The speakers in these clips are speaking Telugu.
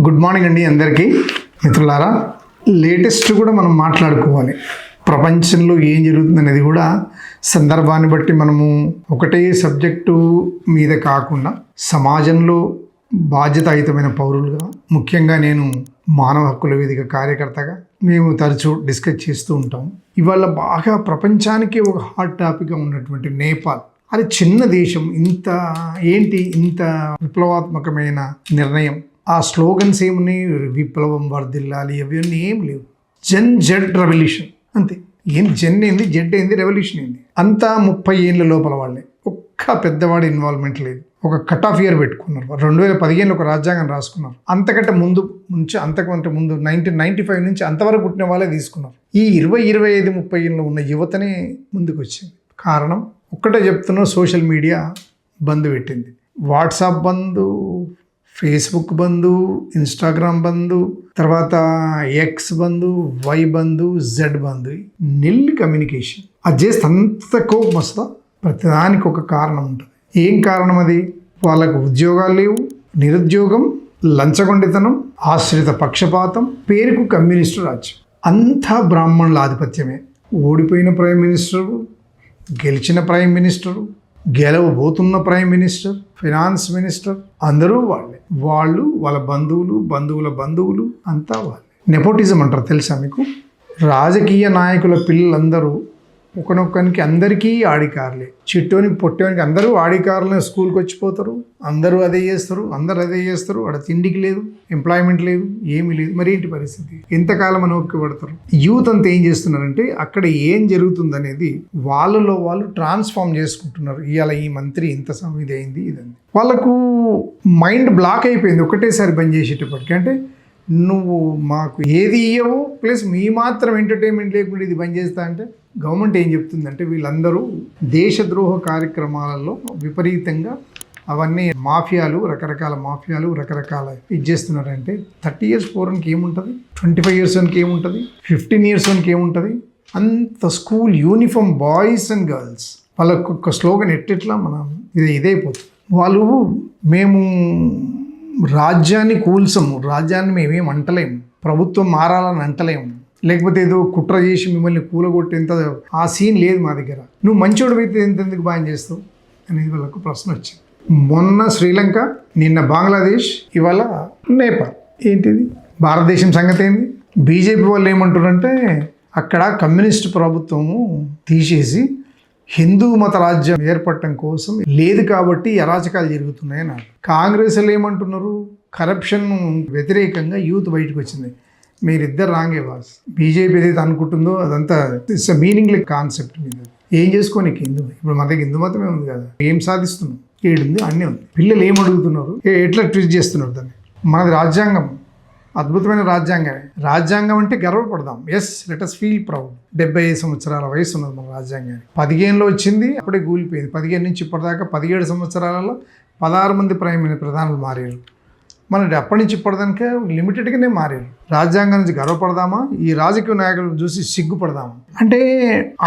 గుడ్ మార్నింగ్ అండి అందరికీ మిత్రులారా. లేటెస్ట్ కూడా మనం మాట్లాడుకోవాలి. ప్రపంచంలో ఏం జరుగుతుంది అనేది కూడా సందర్భాన్ని బట్టి మనము ఒకటే సబ్జెక్టు మీద కాకుండా సమాజంలో బాధ్యతాయుతమైన పౌరులుగా, ముఖ్యంగా నేను మానవ హక్కుల వేదిక కార్యకర్తగా మేము తరచూ డిస్కస్ చేస్తూ ఉంటాం. ఇవాళ బాగా ప్రపంచానికి ఒక హాట్ టాపిక్గా ఉన్నటువంటి నేపాల్. అది చిన్న దేశం, ఇంత విప్లవాత్మకమైన నిర్ణయం. ఆ స్లోగన్స్ ఏమున్నాయి? విప్లవం వర్ధిల్లాలి, అవన్నీ ఏం లేవు. జెడ్ రెవల్యూషన్ అంతే. ఏం జెన్ ఏంది, జెడ్ ఏంది, రెవల్యూషన్ ఏంది? అంతా 30 ఏళ్ళ లోపల వాళ్ళే. ఒక్క పెద్దవాడి ఇన్వాల్వ్మెంట్ లేదు. ఒక కట్ ఆఫ్ ఇయర్ పెట్టుకున్నారు. 2015 ఒక రాజ్యాంగం రాసుకున్నారు. అంతకంటే ముందు 1995 నుంచి అంతవరకు పుట్టిన వాళ్ళే తీసుకున్నారు. ఈ 20, 25, 30 ఏళ్ళు ఉన్న యువతనే ముందుకు వచ్చింది. కారణం ఒక్కటే చెప్తున్నా, సోషల్ మీడియా బంద్ పెట్టింది. WhatsApp bandh, Facebook bandh, Instagram bandh, తర్వాత X bandh, Y bandh, Z bandh, nil communication. అది చేస్తే అంత కోపం వస్తుందా? ప్రతిదానికి ఒక కారణం ఉంటుంది. ఏం కారణం అది? వాళ్ళకు ఉద్యోగాలు లేవు, నిరుద్యోగం, లంచగొండితనం, ఆశ్రిత పక్షపాతం, పేరుకు కమ్యూనిస్టు రాజ్యం. అంతా బ్రాహ్మణుల ఆధిపత్యమే. ఓడిపోయిన ప్రైమ్ మినిస్టరు, గెలిచిన ప్రైమ్ మినిస్టరు, గెలవబోతున్న ప్రైమ్ మినిస్టర్, ఫైనాన్స్ మినిస్టర్ అందరూ వాళ్ళే. వాళ్ళ బంధువుల బంధువులు అంతా వాళ్ళే. నెపోటిజం అంటారు, తెలుసా మీకు? రాజకీయ నాయకుల పిల్లలందరూ ఒకనొక్కనికి అందరికీ ఆడికారులే. చిట్టోనికి పొట్టోనికి అందరూ ఆడికారులే. స్కూల్కి వచ్చిపోతారు, అందరూ అదే చేస్తారు. ఆడ తిండికి లేదు, ఎంప్లాయ్మెంట్ లేదు, ఏమీ లేదు. మరి ఏంటి పరిస్థితి? ఎంతకాలం అని ఓపిక పడతారు? యూత్ అంతా ఏం చేస్తున్నారంటే అక్కడ ఏం జరుగుతుందనేది వాళ్ళలో వాళ్ళు ట్రాన్స్ఫార్మ్ చేసుకుంటున్నారు. ఇవాళ ఈ మంత్రి ఇంత ఇది అయింది, ఇదండి. వాళ్ళకు మైండ్ బ్లాక్ అయిపోయింది ఒకటేసారి బంద్ చేసేటప్పటికి. అంటే నువ్వు మాకు ఏది ఇయ్యవు, ప్లస్ మీ మాత్రం ఎంటర్టైన్మెంట్ లేకుండా ఇది బంద్ చేస్తా అంటే గవర్నమెంట్ ఏం చెప్తుందంటే వీళ్ళందరూ దేశద్రోహ కార్యక్రమాలలో విపరీతంగా అవన్నీ రకరకాల ఇది చేస్తున్నారంటే 30 years పూర్వనికి ఏముంటుంది, 25 years వానికి ఏముంటుంది, 15 years వానికి ఏముంటుంది? అంత school uniform boys and girls. వాళ్ళకు ఒక స్లోగన్ ఎట్లా మనం ఇదైపోతుంది. వాళ్ళు మేము రాజ్యాన్ని కూల్చము, రాజ్యాన్ని మేమేం అంటలేము, ప్రభుత్వం మారాలని అంటలేము, లేకపోతే ఏదో కుట్ర చేసి మిమ్మల్ని కూలగొట్టేంత ఆ సీన్ లేదు మా దగ్గర. నువ్వు మంచోడు అయితే ఎందుకు బాగా చేస్తావు అనేది వాళ్ళకు ప్రశ్న వచ్చింది. మొన్న శ్రీలంక, నిన్న బంగ్లాదేశ్, ఇవాళ నేపాల్. ఏంటిది? భారతదేశం సంగతి ఏంది? బీజేపీ వాళ్ళు ఏమంటారంటే అక్కడ కమ్యూనిస్ట్ ప్రభుత్వము తీసేసి హిందూ మత రాజ్యం ఏర్పడటం కోసం లేదు కాబట్టి అరాచకాలు జరుగుతున్నాయని. కాంగ్రెస్ వాళ్ళు ఏమంటున్నారు? కరప్షన్ వ్యతిరేకంగా యూత్ బయటకు వచ్చింది. మీరిద్దరు రాంగే బాస్. బీజేపీ ఏదైతే అనుకుంటుందో అదంతా ఇట్స్ మీనింగ్లెస్ కాన్సెప్ట్. మీద ఏం చేసుకోనికి హిందూ? ఇప్పుడు మన దగ్గర హిందూ మతమే ఉంది కదా, ఏం సాధిస్తున్నాం? ఏడుంది, అన్నీ ఉంది. పిల్లలు ఏం అడుగుతున్నారు, ఎట్లా ట్రీట్ చేస్తున్నారు దాన్ని? మనది రాజ్యాంగం, అద్భుతమైన రాజ్యాంగమే. రాజ్యాంగం అంటే గర్వపడదాం. Yes, let us feel proud. 75 సంవత్సరాల వయసు ఉన్నది మన రాజ్యాంగానికి. 15లో వచ్చింది, అప్పుడే కూలిపోయింది. 15 నుంచి ఇప్పటిదాకా 17 సంవత్సరాలలో 16 మంది ప్రధానులు మారారు. మన అప్పటి నుంచి ఇప్పటిదానికే లిమిటెడ్గానే మారారు. రాజ్యాంగం నుంచి గర్వపడదామా? ఈ రాజకీయ నాయకులను చూసి సిగ్గుపడదామా? అంటే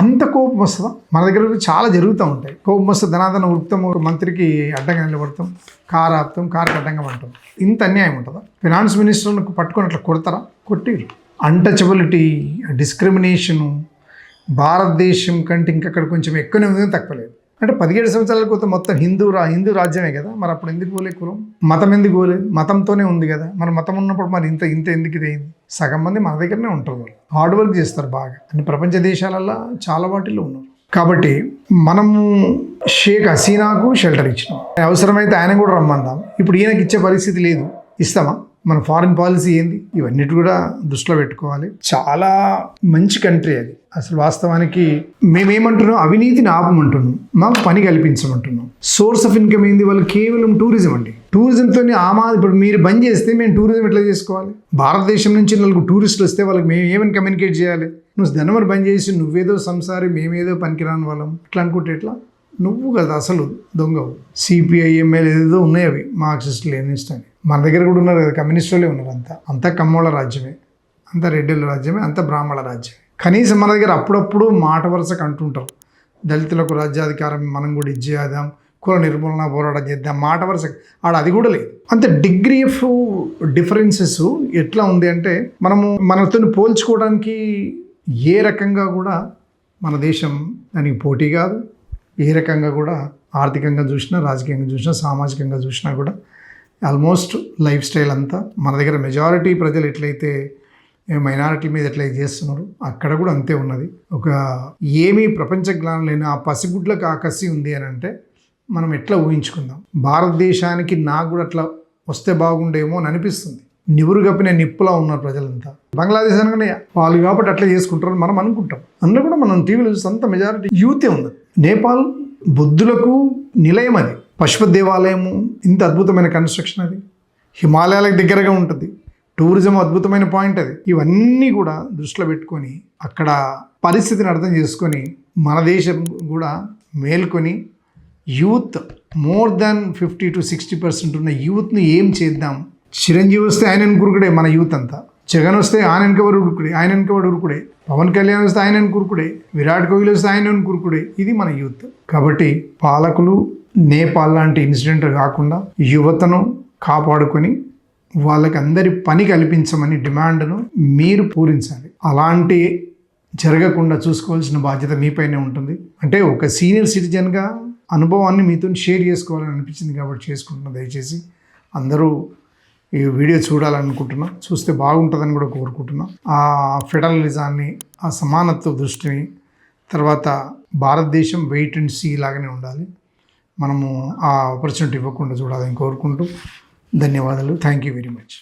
అంత కోపం వస్తుందా? మన దగ్గర చాలా జరుగుతూ ఉంటాయి. కోపం వస్తే ధనాధన ఉరుకుతాం, ఒక మంత్రికి అడ్డంగా నిలబడతాం, కారు ఆపుతాం, కారుకి అడ్డంగా అంటాం. ఇంత అన్యాయం ఉంటుందా? ఫైనాన్స్ మినిస్టర్ను పట్టుకొని అట్లా కొడతారా? కొట్టిరు. అన్టచబిలిటీ, డిస్క్రిమినేషను భారతదేశం కంటే ఇంకక్కడ కొంచెం ఎక్కువనే ఉంది, తక్కువలేదు. అంటే 17 సంవత్సరాల క్రితం మొత్తం హిందూ రాజ్యమే కదా, మరి అప్పుడు ఎందుకు పోలే కులం? మతం ఎందుకు పోలేదు? మతంతోనే ఉంది కదా. మరి మతం ఉన్నప్పుడు మరి ఇంత ఎందుకు ఇదైంది? సగం మంది మన దగ్గరనే ఉంటారు. వాళ్ళు హార్డ్ వర్క్ చేస్తారు బాగా. అన్ని ప్రపంచ దేశాలలో చాలా వాటిల్లో ఉన్నారు. కాబట్టి మనము షేక్ హసీనాకు షెల్టర్ ఇచ్చినాం, అవసరమైతే ఆయన కూడా రమ్మందాం. ఇప్పుడు ఈయనకి ఇచ్చే పరిస్థితి లేదు, ఇస్తామా? మన ఫారిన్ పాలసీ ఏంది? ఇవన్నిటి కూడా దృష్టిలో పెట్టుకోవాలి. చాలా మంచి కంట్రీ అది. అసలు వాస్తవానికి మేమేమంటున్నాం? అవినీతిని ఆపమంటున్నాం, మాకు పని కల్పించమంటున్నాం. సోర్స్ ఆఫ్ ఇన్కమ్ ఏంది? వాళ్ళు కేవలం టూరిజం అండి. టూరిజంతో ఇప్పుడు మీరు బంద్ చేస్తే మేము టూరిజం ఎట్లా చేసుకోవాలి? భారతదేశం నుంచి 4 టూరిస్టులు వస్తే వాళ్ళకి మేము ఏమని కమ్యూనికేట్ చేయాలి? నువ్వు ధనమని బంద్ చేసి నువ్వేదో సంసారి, మేమేదో పనికిరాని వాళ్ళం ఇట్లా అనుకుంటే ఎట్లా? నువ్వు కదా అసలు దొంగవు. సిపిఐ ఎంఎల్ ఏదేదో ఉన్నాయి, అవి మార్క్సిస్ట్ లెనినిస్ట్ అని. మన దగ్గర కూడా ఉన్నారు కదా, కమ్యూనిస్టులే ఉన్నారు. అంతా కమ్మోళ్ళ రాజ్యమే, అంతా రెడ్డిల రాజ్యమే, అంతా బ్రాహ్మణ రాజ్యమే. కనీసం మన దగ్గర అప్పుడప్పుడు మాట వరుసకు అంటుంటారు, దళితులకు రాజ్యాధికారం మనం కూడా ఇచ్చేద్దాం, కుల నిర్మూలన పోరాటం చేద్దాం మాట వరుస ఆడ అది కూడా లేదు. అంత డిగ్రీ ఆఫ్ డిఫరెన్సెస్ ఎట్లా ఉంది అంటే మనతో పోల్చుకోవడానికి ఏ రకంగా కూడా మన దేశం దానికి పోటీ కాదు. ఏ రకంగా కూడా ఆర్థికంగా చూసినా, రాజకీయంగా చూసినా, సామాజికంగా చూసినా కూడా ఆల్మోస్ట్ లైఫ్ స్టైల్ అంతా మన దగ్గర మెజారిటీ ప్రజలు ఎట్లయితే మైనారిటీ మీద ఎట్లయితే చేస్తున్నారు అక్కడ కూడా అంతే ఉన్నది. ఒక ఏమీ ప్రపంచ జ్ఞానం లేని ఆ పసిగుడ్లకు ఆ కసి ఉంది అని అంటే మనం ఎట్లా ఊహించుకుందాం. భారతదేశానికి నాకు కూడా అట్లా వస్తే బాగుండేమో అని అనిపిస్తుంది. నివురు కప్పిన నిప్పులా ఉన్నారు ప్రజలంతా. బంగ్లాదేశ్ అనగానే వాళ్ళు కాబట్టి అట్లా చేసుకుంటారని మనం అనుకుంటాం. అందులో కూడా మనం టీవీలో చూస్తే అంత మెజారిటీ యూతే ఉంది. నేపాల్ బుద్ధులకు నిలయం, అది పశుపతి దేవాలయము, ఇంత అద్భుతమైన కన్స్ట్రక్షన్, అది హిమాలయాలకు దగ్గరగా ఉంటుంది, టూరిజం అద్భుతమైన పాయింట్ అది. ఇవన్నీ కూడా దృష్టిలో పెట్టుకొని అక్కడ పరిస్థితిని అర్థం చేసుకొని మన దేశం కూడా మేల్కొని యూత్ మోర్ దాన్ 50 to 60% ఉన్న యూత్ని ఏం చేద్దాం. చిరంజీవి వస్తే ఆయన కురుకుడే మన యూత్ అంతా, జగన్ వస్తే ఆయన వెనకబడి ఉరుకుడే, ఆయన వెనకబడి ఉరుకుడే, పవన్ కళ్యాణ్ వస్తే ఆయన కురుకుడే, విరాట్ కోహ్లీ వస్తే ఆయన కురుకుడే, ఇది మన యూత్. కాబట్టి పాలకులు నేపాల్ లాంటి ఇన్సిడెంట్ కాకుండా యువతను కాపాడుకొని వాళ్ళకి అందరి పని కల్పించమని డిమాండ్ను మీరు పూరించాలి. అలాంటి జరగకుండా చూసుకోవాల్సిన బాధ్యత మీపైనే ఉంటుంది. అంటే ఒక సీనియర్ సిటిజన్గా అనుభవాన్ని మీతో షేర్ చేసుకోవాలని అనిపించింది కాబట్టి చేసుకుంటున్నా. దయచేసి అందరూ ఈ వీడియో చూడాలనుకుంటున్నా, చూస్తే బాగుంటుందని కూడా కోరుకుంటున్నా. ఆ ఫెడరలిజాన్ని, ఆ సమానత్వ దృష్టిని, తర్వాత భారతదేశం వెయిట్ అండ్ సీ లాగానే ఉండాలి. మనము ఆ ఆపర్చునిటీ ఇవ్వకుండా చూడాలని కోరుకుంటూ ధన్యవాదాలు. Thank you very much.